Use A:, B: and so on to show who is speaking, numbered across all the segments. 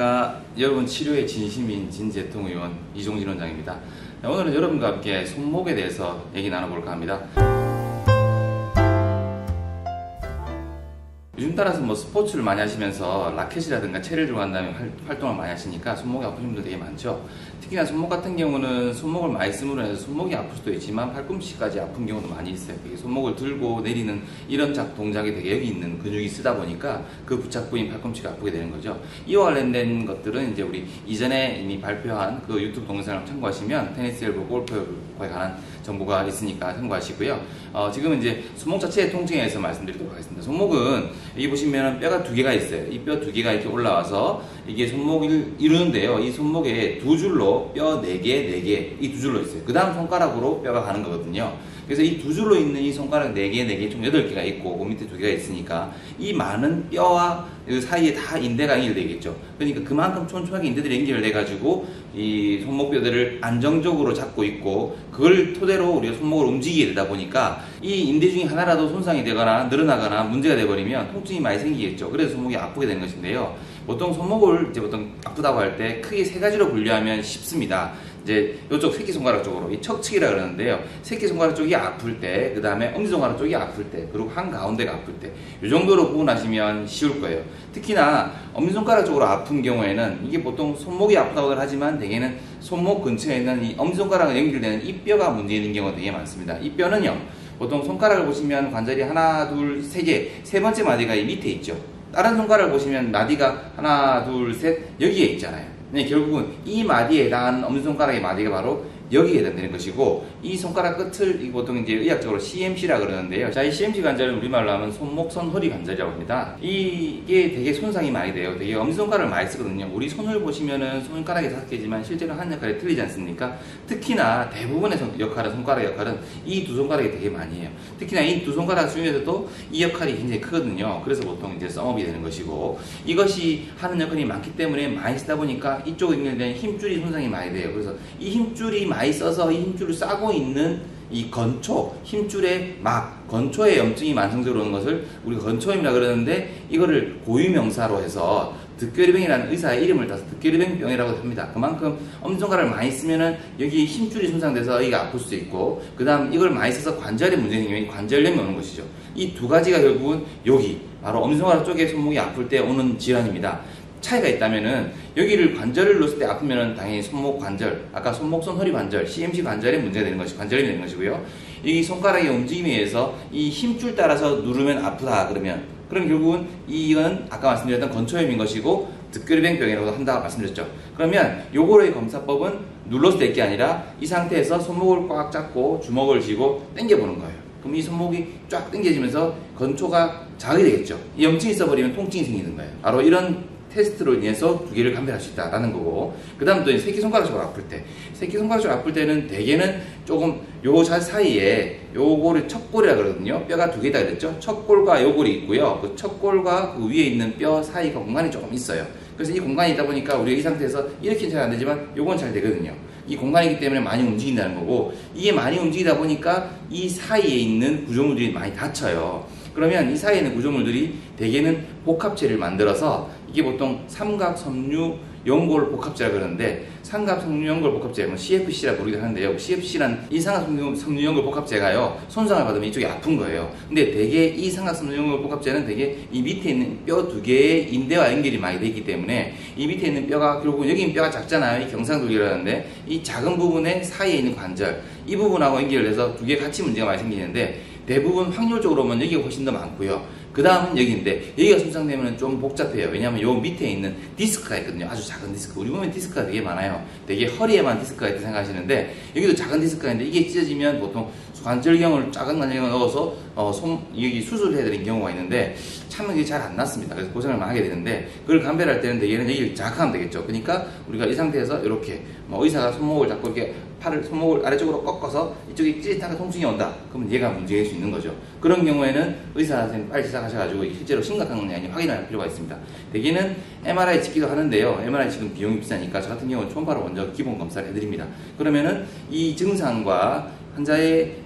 A: 안녕하십니까. 여러분 치료의 진심인 진재통의원 이종진 원장입니다. 오늘은 여러분과 함께 손목에 대해서 얘기 나눠볼까 합니다. 요즘 따라서 스포츠를 많이 하시면서 라켓이라든가 채를 들고 한 다음에 활동을 많이 하시니까 손목이 아프신 분들 되게 많죠. 특히나 손목 같은 경우는 손목을 많이 쓰므로 해서 손목이 아플 수도 있지만 팔꿈치까지 아픈 경우도 많이 있어요. 손목을 들고 내리는 이런 동작이 되게 여기 있는 근육이 쓰다 보니까 그 부착부인 팔꿈치가 아프게 되는 거죠. 이와 관련된 것들은 이제 우리 이전에 이미 발표한 그 유튜브 동영상을 참고하시면 테니스 엘보 골프에 관한 정보가 있으니까 참고하시고요. 지금은 이제 손목 자체의 통증에 대해서 말씀드리도록 하겠습니다. 손목은 여기 보시면 뼈가 두 개가 있어요. 이 뼈 두 개가 이렇게 올라와서 이게 손목을 이루는데요. 이 손목에 두 줄로 뼈 4개, 이 두 줄로 있어요. 그 다음 손가락으로 뼈가 가는 거거든요. 그래서 이 두 줄로 있는 이 손가락 4개, 총 8개가 있고, 그 밑에 2개가 있으니까 이 많은 뼈와 그 사이에 다 인대가 연결되겠죠. 그러니까 그만큼 촘촘하게 인대들이 연결돼가지고 이 손목뼈들을 안정적으로 잡고 있고, 그걸 토대로 우리가 손목을 움직이게 되다 보니까 이 인대 중에 하나라도 손상이 되거나 늘어나거나 문제가 되어버리면 통증이 많이 생기겠죠. 그래서 손목이 아프게 되는 것인데요. 보통 손목을 이제 보통 아프다고 할 때 크게 3가지로 분류하면 쉽습니다. 이제 이쪽 새끼손가락 쪽으로 이 척측이라 그러는데요. 새끼손가락 쪽이 아플 때, 그 다음에 엄지손가락 쪽이 아플 때, 그리고 한가운데가 아플 때, 이 정도로 구분하시면 쉬울 거예요. 특히나 엄지손가락 쪽으로 아픈 경우에는 이게 보통 손목이 아프다고 하지만 대개는 손목 근처에 있는 이 엄지손가락과 연결되는 이 뼈가 문제 있는 경우가 되게 많습니다. 이 뼈는요, 보통 손가락을 보시면 관절이 하나, 둘, 3개, 세 번째 마디가 이 밑에 있죠. 다른 손가락을 보시면 마디가 하나, 둘, 셋 여기에 있잖아요. 네, 결국은 이 마디에 해당하는 엄지손가락의 마디가 바로 여기에 해당되는 것이고, 이 손가락 끝을 보통 이제 의학적으로 CMC라 그러는데요. 자, 이 CMC 관절은 우리말로 하면 손목, 손, 허리 관절이라고 합니다. 이게 되게 손상이 많이 돼요. 되게 엄지손가락을 많이 쓰거든요. 우리 손을 보시면은 손가락이 5개지만 실제로 하는 역할이 틀리지 않습니까? 특히나 대부분의 손가락 역할은 이 두 손가락이 되게 많이 해요. 특히나 이 두 손가락 중에서도 이 역할이 굉장히 크거든요. 그래서 보통 이제 썸업이 되는 것이고, 이것이 하는 역할이 많기 때문에 많이 쓰다 보니까 이쪽에 연결된 힘줄이 손상이 많이 돼요. 그래서 이 힘줄이 많이 써서 이 힘줄을 싸고 있는 이 건초, 힘줄의 건초에 염증이 만성적으로 오는 것을 우리가 건초염이라 그러는데, 이거를 고유명사로 해서 득결이병이라는 의사의 이름을 따서 득결이병병이라고 합니다. 그만큼 엄지손가락을 많이 쓰면은 여기 힘줄이 손상돼서 이가 아플 수 있고, 그 다음 이걸 많이 써서 관절에 문제가 생기면 관절염이 오는 것이죠. 이 두 가지가 결국은 여기 바로 엄지손가락 쪽에 손목이 아플 때 오는 질환입니다. 차이가 있다면은 여기를 관절을 놓았을 때 아프면은 당연히 손목 관절, 아까 손목, 손, 허리 관절, CMC 관절에 문제가 되는 것이 관절염이 되는 것이고요. 이 손가락의 움직임에 의해서 이 힘줄 따라서 누르면 아프다 그럼 결국은 이건 아까 말씀드렸던 건초염인 것이고 득결병이라고 한다고 말씀드렸죠. 그러면 요거의 검사법은 눌러서 될 게 아니라 이 상태에서 손목을 꽉 잡고 주먹을 쥐고 당겨보는 거예요. 그럼 이 손목이 쫙 당겨지면서 건초가 자극이 되겠죠. 이 염증이 있어버리면 통증이 생기는 거예요. 바로 이런 테스트로 인해서 두 개를 감별할 수 있다라는 거고, 그 다음 또 새끼손가락 쪽으로 아플 때, 새끼손가락 쪽으로 아플 때는 대개는 조금 요 사이에 요거를 척골이라 그러거든요. 뼈가 두 개다 그랬죠. 척골과 요골이 있고요. 그 척골과 그 위에 있는 뼈 사이가 공간이 조금 있어요. 그래서 이 공간이 있다 보니까 우리가 이 상태에서 이렇게는 잘 안 되지만 요건 잘 되거든요. 이 공간이기 때문에 많이 움직인다는 거고, 이게 많이 움직이다 보니까 이 사이에 있는 구조물들이 많이 다쳐요. 그러면 이 사이에 있는 구조물들이 대개는 복합체를 만들어서, 이게 보통 삼각섬유연골 복합체라고 그러는데, 삼각섬유연골 복합체, CFC라고 부르기도 하는데요. CFC란 이 삼각섬유연골 복합체가요, 손상을 받으면 이쪽이 아픈 거예요. 근데 대개 이 삼각섬유연골 복합체는 대개 이 밑에 있는 뼈 2개의 인대와 연결이 많이 되어 있기 때문에, 이 밑에 있는 뼈가 결국 여기 뼈가 작잖아요. 이 경상두개라는데, 이 작은 부분에 사이에 있는 관절, 이 부분하고 연결돼서 2개 같이 문제가 많이 생기는데, 대부분 확률적으로 보면 여기가 훨씬 더 많고요. 그 다음은 여기인데, 여기가 손상되면 좀 복잡해요. 왜냐하면 요 밑에 있는 디스크가 있거든요. 아주 작은 디스크. 우리 몸에 디스크가 되게 많아요. 되게 허리에만 디스크가 있다고 생각하시는데, 여기도 작은 디스크가 있는데, 이게 찢어지면 보통 관절경을, 작은 관절경을 넣어서 여기 수술을 해드린 경우가 있는데, 참 이게 잘 안 낫습니다. 그래서 고생을 많이 하게 되는데, 그걸 감별할 때는 얘는 여기를 자극하면 되겠죠. 그러니까 우리가 이 상태에서 이렇게 의사가 손목을 잡고 이렇게 손목을 아래쪽으로 꺾어서 이쪽이 찌릿하게 통증이 온다. 그러면 얘가 문제일 수 있는 거죠. 그런 경우에는 의사 선생님 빨리 시작하셔가지고 실제로 심각한 건지 아닌지 확인할 필요가 있습니다. 대개는 MRI 찍기도 하는데요. MRI 지금 비용이 비싸니까 저 같은 경우는 초음파로 먼저 기본 검사를 해드립니다. 그러면은 이 증상과 환자의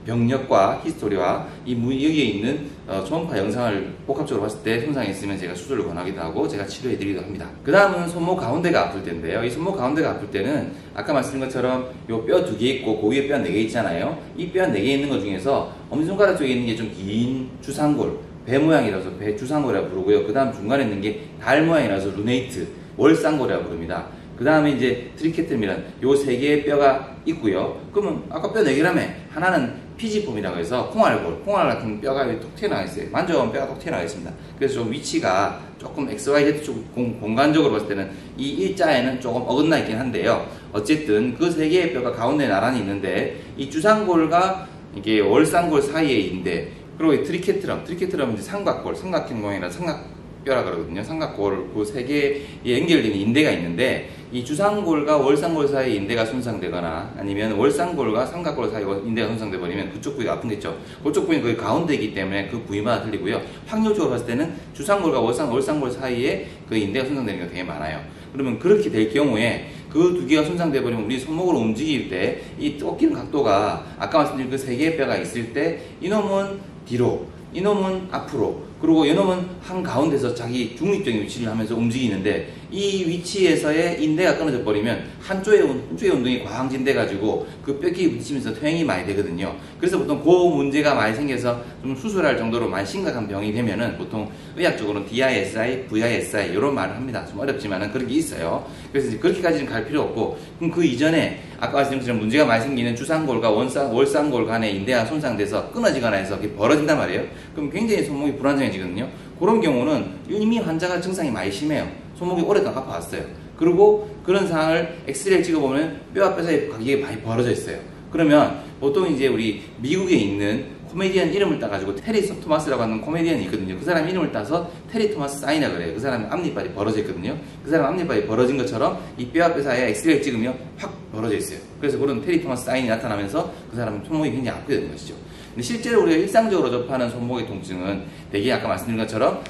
A: 병력과 히스토리와 여기에 있는 초음파 영상을 복합적으로 봤을 때 손상이 있으면 제가 수술을 권하기도 하고 제가 치료해드리기도 합니다. 그 다음은 손목 가운데가 아플 때인데요. 이 손목 가운데가 아플 때는 아까 말씀드린 것처럼 요 뼈 2개 있고 그 위에 뼈 4개 있잖아요. 이 뼈 4개 있는 것 중에서 엄지손가락 쪽에 있는 게 좀 긴 주상골, 배 모양이라서 배 주상골이라고 부르고요. 그 다음 중간에 있는 게 달 모양이라서 루네이트, 월상골이라고 부릅니다. 그 다음에 이제 트리케트미란 요 3개의 뼈가 있고요. 그러면 아까 뼈 4개라며 하나는 피지폼이라고 해서 콩알골, 콩알 같은 뼈가 톡 튀어나와 있어요. 만져보면 뼈가 톡 튀어나와 있습니다. 그래서 좀 위치가 조금 XYZ 쪽 공간적으로 봤을 때는 이 일자에는 조금 어긋나 있긴 한데요. 어쨌든 그 3개의 뼈가 가운데 나란히 있는데 이 주상골과 이게 월상골 사이에 인대, 그리고 이 트리케트럼 이제 삼각골, 삼각형 모양이라 삼각뼈라 그러거든요. 삼각골 그 3개에 연결되는 인대가 있는데 이 주상골과 월상골 사이에 인대가 손상되거나 아니면 월상골과 삼각골 사이에 인대가 손상돼 버리면 그쪽 부위가 아픈겠죠. 그쪽 부위는 거의 가운데이기 때문에 그 부위마다 틀리고요. 확률적으로 봤을 때는 주상골과 월상골 사이에 그 인대가 손상되는 경우가 되게 많아요. 그러면 그렇게 될 경우에 그 2개가 손상돼 버리면 우리 손목을 움직일 때 이 꺾이는 각도가 아까 말씀드린 그 3개의 뼈가 있을 때 이놈은 뒤로, 이놈은 앞으로, 그리고 이놈은 한가운데서 자기 중립적인 위치를 하면서 움직이는데 이 위치에서의 인대가 끊어져 버리면 한쪽의 운동이 과항진돼 가지고 그 뼈끼리 부딪히면서 퇴행이 많이 되거든요. 그래서 보통 그 문제가 많이 생겨서 좀 수술할 정도로 많이 심각한 병이 되면은 보통 의학적으로는 DISI, VISI 이런 말을 합니다. 좀 어렵지만은 그런 게 있어요. 그래서 이제 그렇게까지는 갈 필요 없고, 그럼 그 이전에 아까 말씀드린 것처럼 문제가 많이 생기는 주상골과 월상골 간의 인대가 손상돼서 끊어지거나 해서 벌어진단 말이에요. 그럼 굉장히 손목이 불안정해지거든요. 그런 경우는 이미 환자가 증상이 많이 심해요. 손목이 오랫동안 아파왔어요. 그리고 그런 상황을 엑스레이를 찍어보면 뼈와 뼈 사이에 각이 많이 벌어져 있어요. 그러면 보통 이제 우리 미국에 있는 코미디언 이름을 따가지고 테리 토마스라고 하는 코미디언이 있거든요. 그 사람 이름을 따서 테리 토마스 사인이라고 그래요. 그 사람은 앞니빨이 벌어져 있거든요. 그 사람 앞니빨이 벌어진 것처럼 이 뼈와 뼈 사이에 엑스레이를 찍으면 확 벌어져 있어요. 그래서 그런 테리 토마스 사인이 나타나면서 그 사람은 손목이 굉장히 아프게 되는 것이죠. 근데 실제로 우리가 일상적으로 접하는 손목의 통증은 대개 아까 말씀드린 것처럼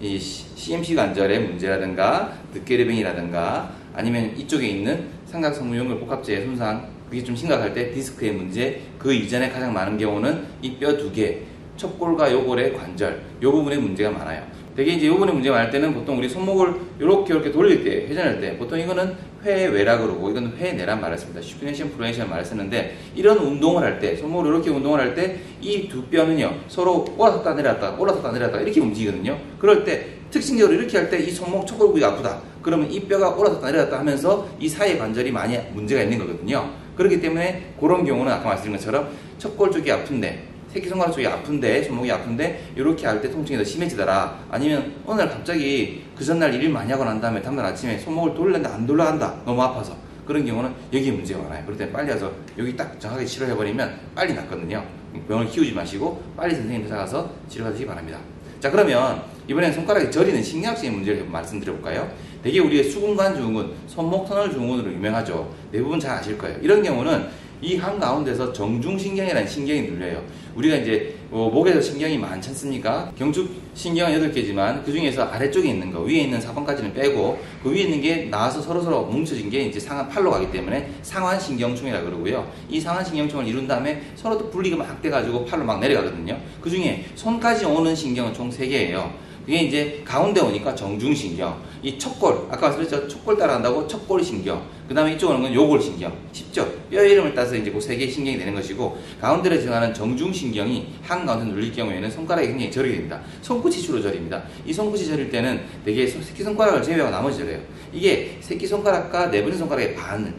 A: 이 CMC 관절의 문제라든가 늑개르뱅이라든가 아니면 이쪽에 있는 삼각성유연골 복합체의 손상, 그게 좀 심각할 때 디스크의 문제, 그 이전에 가장 많은 경우는 이 뼈 2개, 척골과 요골의 관절, 요 부분에 문제가 많아요. 되게 이제 요 부분에 문제가 많을 때는 보통 우리 손목을 이렇게 돌릴 때, 회전할 때, 보통 이거는 회외라 그러고 이건 회내란 말을 씁니다. 슈피네이션 프로네이션 말을 쓰는데, 이런 운동을 할 때, 손목을 이렇게 운동을 할 때 이 두 뼈는요 서로 올라섰다 내렸다 이렇게 움직이거든요. 그럴 때 특징적으로 이렇게 할 때 이 손목 척골 부위가 아프다. 그러면 이 뼈가 올라섰다 내렸다 하면서 이 사이 관절이 많이 문제가 있는 거거든요. 그렇기 때문에 그런 경우는 아까 말씀드린 것처럼 척골 쪽이 아픈데, 새끼손가락 쪽이 아픈데, 손목이 아픈데 이렇게 할 때 통증이 더 심해지더라. 아니면 어느 날 갑자기 그 전날 일을 많이 하고 난 다음에 다음날 아침에 손목을 돌렸는데 안 돌아간다. 너무 아파서. 그런 경우는 여기에 문제가 많아요. 그럴 때 빨리 와서 여기 딱 정확하게 치료해버리면 빨리 낫거든요. 병을 키우지 마시고 빨리 선생님 찾아가서 치료받으시기 바랍니다. 자, 그러면 이번엔 손가락이 저리는 신경학적인 문제를 말씀드려볼까요? 되게 우리의 수근관 증후군, 손목 터널 증후군으로 유명하죠. 대부분 잘 아실 거예요. 이런 경우는 이 한가운데서 정중신경이라는 신경이 눌려요. 우리가 이제 목에서 신경이 많지 않습니까? 경축신경은 8개지만 그 중에서 아래쪽에 있는 거, 위에 있는 4번까지는 빼고 그 위에 있는 게 나와서 서로서로 뭉쳐진 게 이제 상한 팔로 가기 때문에 상완신경총이라고 그러고요. 이 상완신경총을 이룬 다음에 서로 또 분리가 막 돼가지고 팔로 막 내려가거든요. 그 중에 손까지 오는 신경은 총 3개예요. 그게 이제 가운데 오니까 정중신경, 이 척골, 아까 말씀드렸죠? 척골 따라간다고 척골신경, 그 다음에 이쪽 오는 건 요골신경. 쉽죠? 뼈 이름을 따서 이제 그 3개의 신경이 되는 것이고, 가운데로 지나가는 정중신경이 한가운데 눌릴 경우에는 손가락이 굉장히 저리게 됩니다. 손끝이 주로 저립니다. 이 손끝이 저릴 때는 되게 새끼손가락을 제외하고 나머지 저려요. 이게 새끼손가락과 네번째 손가락의 반은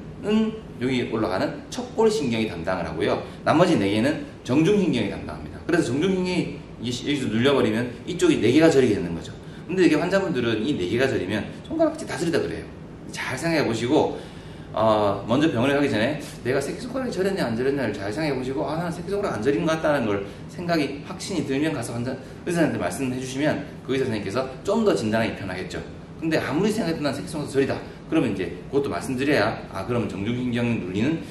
A: 여기 올라가는 척골신경이 담당을 하고요. 나머지 4개는 정중신경이 담당합니다. 그래서 정중신경이 여기서 눌려버리면 이쪽이 4개가 저리게 되는 거죠. 근데 이게 환자분들은 이 4개가 저리면 손가락지 다 저리다 그래요. 잘 생각해 보시고, 먼저 병원에 가기 전에 내가 새끼손가락이 저렸냐 안 저렸냐를 잘 생각해 보시고, 나는 새끼손가락 안 저린 것 같다는 걸 생각이 확신이 들면 가서 의사한테 말씀해 주시면 그 의사 선생님께서 좀 더 진단하기 편하겠죠. 근데 아무리 생각해도 난 새끼손가락 저리다. 그러면 이제 그것도 말씀드려야, 그러면 정중신경 눌리는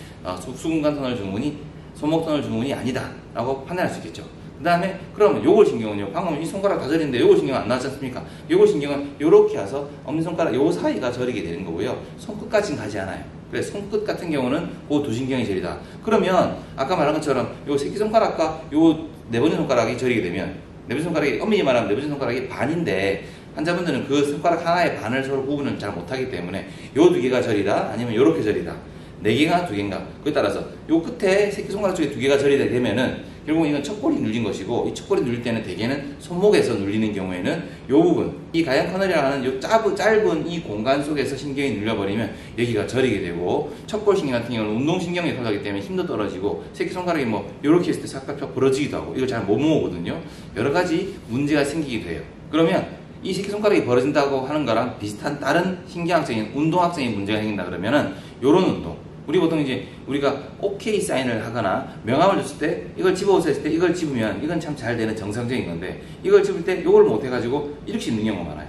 A: 수근관 터널 증후군이 손목 터널 증후군이 아니다 라고 판단할 수 있겠죠. 그 다음에 그러면 요골신경은요, 방금 이 손가락 다 저리는데 요골신경 안 나왔지 않습니까? 요골신경은 요렇게 와서 엄지손가락 요 사이가 저리게 되는 거고요. 손끝까지는 가지 않아요. 그래, 손끝 같은 경우는 그 두 신경이 저리다. 그러면 아까 말한 것처럼 요 새끼손가락과 요 네 번째 손가락이 저리게 되면, 네 번째 손가락이, 엄밀히 말하면 네 번째 손가락이 반인데 환자분들은 그 손가락 하나의 반을 서로 구분을 잘 못하기 때문에 요 두 개가 저리다, 아니면 요렇게 저리다, 네 개가 두 개인가, 그에 따라서 요 끝에 새끼손가락 쪽에 두 개가 저리다 되면은 결국 이건 척골이 눌린 것이고, 이 척골이 눌릴 때는 대개는 손목에서 눌리는 경우에는 요 부분, 이 가양 커널이라는 요 짧은 이 공간 속에서 신경이 눌려버리면 여기가 저리게 되고, 척골 신경 같은 경우는 운동신경에 속하기 때문에 힘도 떨어지고, 새끼손가락이 뭐 요렇게 했을 때 살짝 펴 부러지기도 하고, 이거 잘 못 모으거든요. 여러 가지 문제가 생기기도 해요. 그러면 이 새끼손가락이 벌어진다고 하는 거랑 비슷한 다른 신경학적인 운동학적인 문제가 생긴다 그러면은 요런 운동, 우리 보통 이제 우리가 OK 사인을 하거나 명함을 줬을 때 이걸 집어오세요 했을 때 이걸 집으면 이건 참 잘 되는 정상적인 건데, 이걸 집을 때 이걸 못 해가지고 이렇게 있는 경우가 많아요.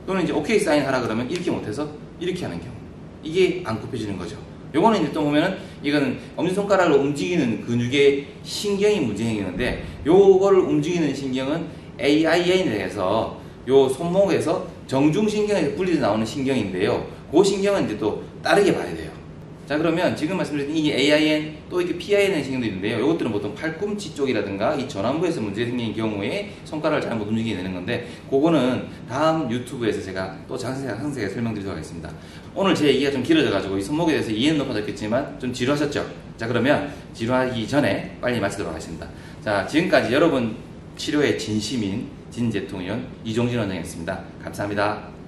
A: 또는 이제 OK 사인 하라 그러면 이렇게 못해서 이렇게 하는 경우, 이게 안 굽혀지는 거죠. 요거는 이제 또 보면은 이거는 엄지손가락을 움직이는 근육의 신경이 문제 생기는데, 요거를 움직이는 신경은 AIN에 해서 요 손목에서 정중신경에서 분리해서 나오는 신경인데요. 그 신경은 이제 또 다르게 봐야 돼요. 자, 그러면 지금 말씀드린 이 AIN, 또 이게 PIN 신경도 있는데요. 이것들은 보통 팔꿈치 쪽이라든가 이 전완부에서 문제 생긴 경우에 손가락을 잘못 움직이게 되는 건데, 그거는 다음 유튜브에서 제가 또 상세하게 설명드리도록 하겠습니다. 오늘 제 얘기가 좀 길어져가지고 이 손목에 대해서 이해는 높아졌겠지만 좀 지루하셨죠? 자, 그러면 지루하기 전에 빨리 마치도록 하겠습니다. 자, 지금까지 여러분 치료의 진심인 진제통의원 이종진 원장이었습니다. 감사합니다.